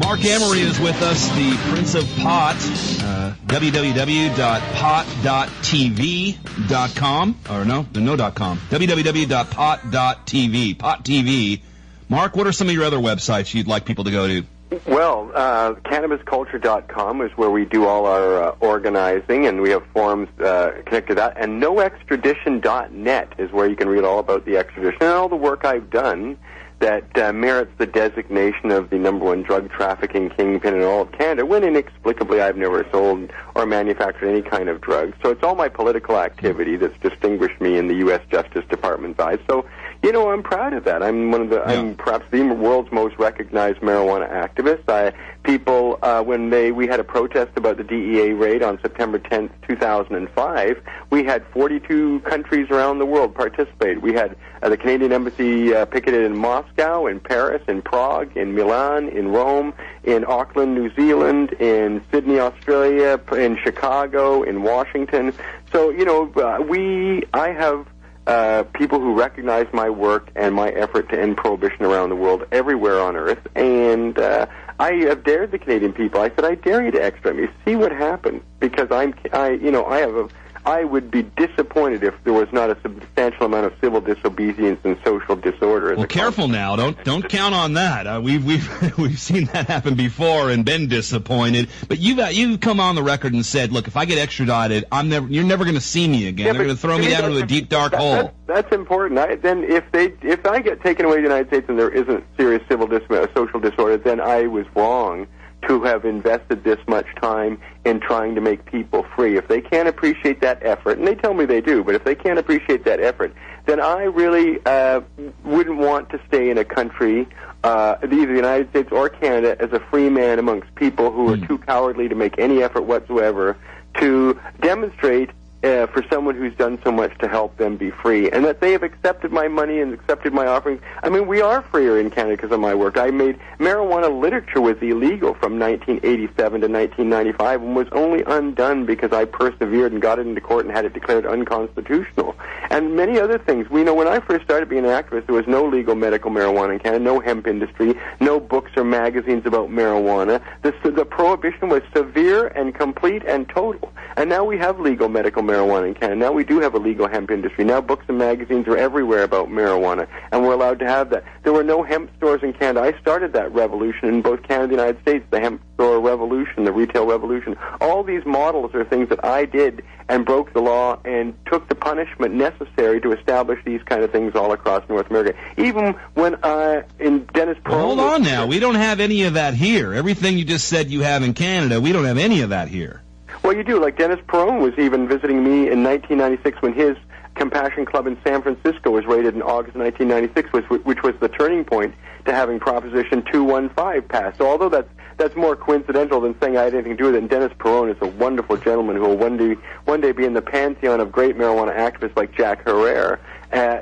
Marc Emery is with us, the Prince of Pot, www.pot.tv.com, or no .com, www.pot.tv, Pot TV. Marc, what are some of your other websites you'd like people to go to? Well, cannabisculture.com is where we do all our organizing, and we have forums connected to that. And noextradition.net is where you can read all about the extradition and all the work I've done that merits the designation of the #1 drug trafficking kingpin in all of Canada, when inexplicably I've never sold or manufactured any kind of drug. So it's all my political activity that's distinguished me in the U.S. Justice Department's eyes. So, you know, I'm proud of that. I'm I'm perhaps the world's most recognized marijuana activist. When we had a protest about the DEA raid on September 10th, 2005, we had 42 countries around the world participate. We had the Canadian Embassy picketed in Moscow, in Paris, in Prague, in Milan, in Rome, in Auckland, New Zealand, in Sydney, Australia, in Chicago, in Washington. So, you know, I have people who recognize my work and my effort to end prohibition around the world, everywhere on earth, and I have dared the Canadian people. I said, I dare you to extradite me. See what happens, because I would be disappointed if there was not a substantial amount of civil disobedience and social disorder. Well, careful now. Don't count on that. We've seen that happen before and been disappointed. But you've come on the record and said, look, if I get extradited, you're never going to see me again. Yeah, they're going to throw me down into a deep dark hole. That's important. Then if I get taken away to the United States and there isn't serious social disorder, then I was wrong to have invested this much time in trying to make people free. If they can't appreciate that effort, and they tell me they do, but if they can't appreciate that effort, then I really wouldn't want to stay in a country, either the United States or Canada, as a free man amongst people who are too cowardly to make any effort whatsoever to demonstrate for someone who's done so much to help them be free, and that they have accepted my money and accepted my offerings. I mean, we are freer in Canada because of my work. Marijuana literature was illegal from 1987 to 1995 and was only undone because I persevered and got it into court and had it declared unconstitutional. And many other things. We know when I first started being an activist, there was no legal medical marijuana in Canada, no hemp industry, no books or magazines about marijuana. The prohibition was severe and complete and total. And now we have legal medical marijuana in Canada. Now we do have a legal hemp industry. Now books and magazines are everywhere about marijuana, and we're allowed to have that. There were no hemp stores in Canada. I started that revolution in both Canada and the United States, the hemp store revolution, the retail revolution. All these models are things that I did and broke the law and took the punishment necessary to establish these kind of things all across North America. Even when in Dennis Perone... Well, hold on now. We don't have any of that here. Everything you just said you have in Canada, we don't have any of that here. Well, you do. Like Dennis Perone was even visiting me in 1996 when his Compassion Club in San Francisco was raided in August 1996, which was the turning point to having Proposition 215 passed. So although that's more coincidental than saying I had anything to do with it, and Dennis Perone is a wonderful gentleman who will one day be in the pantheon of great marijuana activists like Jack Herrera.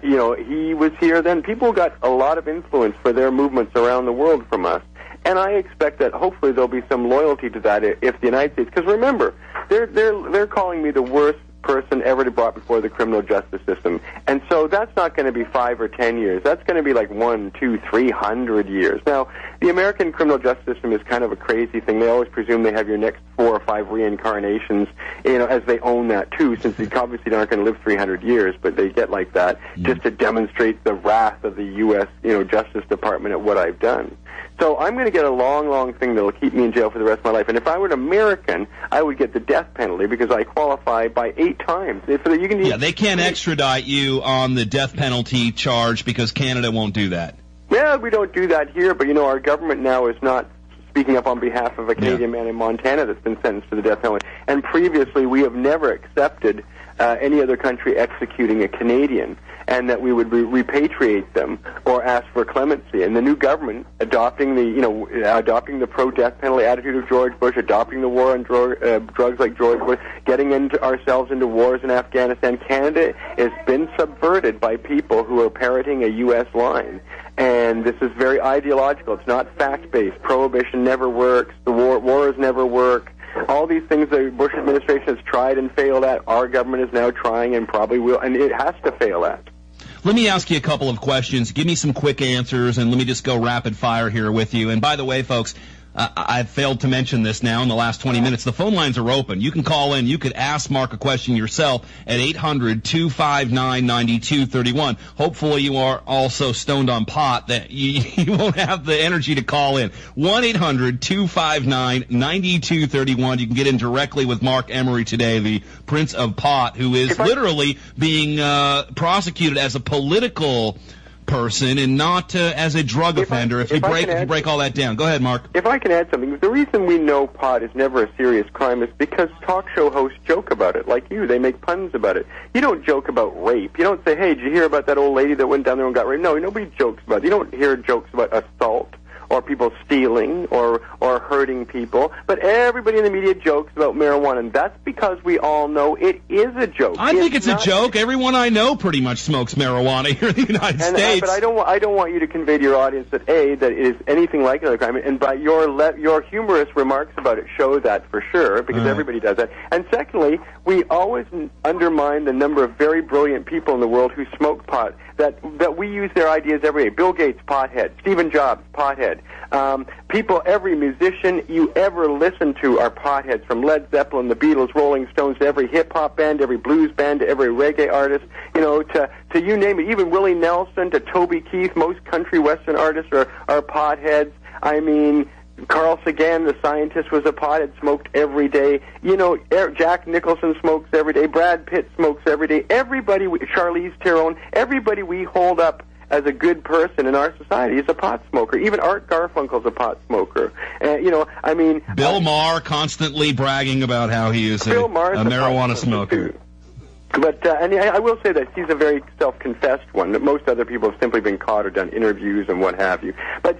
You know, he was here then. People got a lot of influence for their movements around the world from us. And I expect that hopefully there'll be some loyalty to that if the United States, because remember, they're calling me the worst person ever to brought before the criminal justice system, and so that's not going to be 5 or 10 years. That's going to be like 1, 2, 300 years. Now, the American criminal justice system is kind of a crazy thing. They always presume they have your next 4 or 5 reincarnations, you know, as they own that too, since they obviously aren't going to live 300 years, but they get like that just to demonstrate the wrath of the U.S. Justice Department at what I've done. So I'm going to get a long, long thing that will keep me in jail for the rest of my life. And if I were an American, I would get the death penalty because I qualify by 8 times. They can't extradite you on the death penalty charge because Canada won't do that. Yeah, we don't do that here, but, our government now is not speaking up on behalf of a Canadian man in Montana that's been sentenced to the death penalty. And previously, we have never accepted any other country executing a Canadian, and that we would repatriate them or ask for clemency. And the new government adopting the pro-death penalty attitude of George Bush, adopting the war on drugs like George Bush, getting ourselves into wars in Afghanistan. Canada has been subverted by people who are parroting a U.S. line. And this is very ideological. It's not fact-based. Prohibition never works. The wars never work. All these things the Bush administration has tried and failed at, our government is now trying and probably will, and it has to fail at. Let me ask you a couple of questions. Give me some quick answers, and let me just go rapid fire here with you. And by the way, folks, I failed to mention this now in the last 20 minutes. The phone lines are open. You can call in. You could ask Mark a question yourself at 800-259-9231. Hopefully you are also stoned on pot that you won't have the energy to call in. 1-800-259-9231. You can get in directly with Marc Emery today, the Prince of Pot, who is literally being prosecuted as a political person and not as a drug offender. If you break all that down. Go ahead, Mark. If I can add something, the reason we know pot is never a serious crime is because talk show hosts joke about it, like you. They make puns about it. You don't joke about rape. You don't say, hey, did you hear about that old lady that went down there and got raped? No, nobody jokes about it. You don't hear jokes about assault or people stealing or hurting people, but everybody in the media jokes about marijuana, and that's because we all know it is a joke. I think it's a joke. Everyone I know pretty much smokes marijuana here in the United States. But I don't want you to convey to your audience that that it is anything like another crime, and by your humorous remarks about it show that for sure, because everybody does that. And secondly, we always undermine the number of very brilliant people in the world who smoke pot, that we use their ideas every day. Bill Gates, pothead. Stephen Jobs, pothead. People, every musician you ever listen to are potheads, from Led Zeppelin, the Beatles, Rolling Stones, to every hip-hop band, every blues band, to every reggae artist, to you name it, even Willie Nelson to Toby Keith. Most country western artists are potheads. I mean, Carl Sagan, the scientist, was a pothead, smoked every day. Jack Nicholson smokes every day. Brad Pitt smokes every day. Charlize Theron, everybody we hold up as a good person in our society is a pot smoker. Even Art Garfunkel's a pot smoker. Bill Maher constantly bragging about how he is a marijuana smoker. But I will say that he's a very self-confessed one. That most other people have simply been caught or done interviews and what have you. But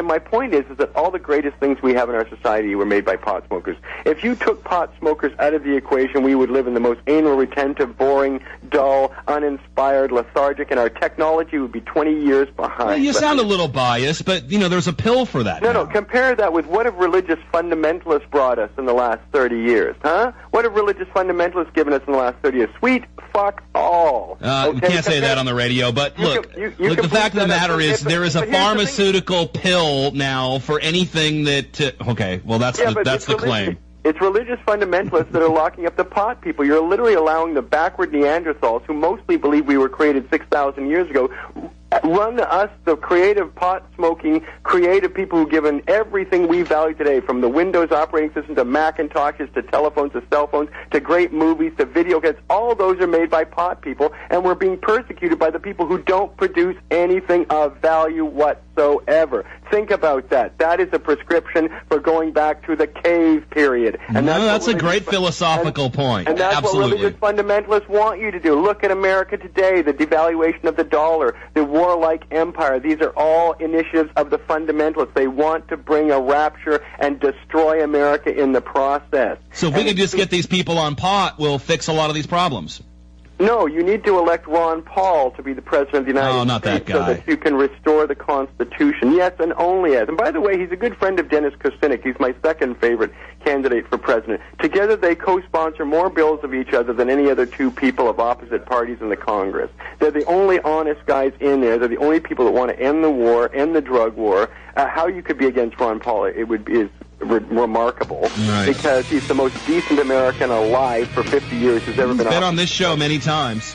my point is that all the greatest things we have in our society were made by pot smokers. If you took pot smokers out of the equation, we would live in the most anal retentive, boring, dull, uninspired, lethargic, and our technology would be 20 years behind. Well, you sound a little biased, but there's a pill for that. No, compare that with what have religious fundamentalists brought us in the last 30 years, huh? What have religious fundamentalists given us in the last 30 years? Sweet fuck all. We can't say that on the radio, but look, the fact of the matter is there is a pharmaceutical pill now for anything that... that's the claim. It's religious fundamentalists that are locking up the pot people. You're literally allowing the backward Neanderthals, who mostly believe we were created 6,000 years ago, run us, the creative, pot-smoking, creative people who've given everything we value today, from the Windows operating system to Macintoshes to telephones to cell phones to great movies to video games. All those are made by pot people, and we're being persecuted by the people who don't produce anything of value whatsoever. Think about that. That is a prescription for going back to the cave period. And that's a great philosophical point. And that's Absolutely. what religious fundamentalists want you to do. Look at America today, the devaluation of the dollar, the warlike empire. These are all initiatives of the fundamentalists. They want to bring a rapture and destroy America in the process. So if we could just get these people on pot, we'll fix a lot of these problems. No, you need to elect Ron Paul to be the president of the United States. Oh, not that guy. So that you can restore the Constitution. Yes, and only as. And by the way, he's a good friend of Dennis Kucinich. He's my second favorite candidate for president. Together, they co-sponsor more bills of each other than any other two people of opposite parties in the Congress. They're the only honest guys in there. They're the only people that want to end the war, end the drug war. How you could be against Ron Paul, is remarkable, right, because he's the most decent American alive for 50 years who's ever been on this show many times.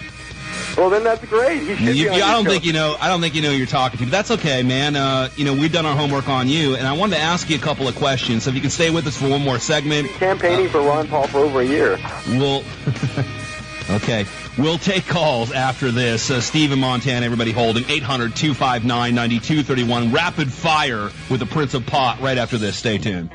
Well, then that's great. He should be on I don't think you know who you're talking to, but that's okay, man. We've done our homework on you, and I wanted to ask you a couple of questions. So if you can stay with us for one more segment. Campaigning for Ron Paul for over a year. Okay. We'll take calls after this. Steve in Montana, everybody holding 800-259-9231. Rapid fire with the Prince of Pot right after this. Stay tuned.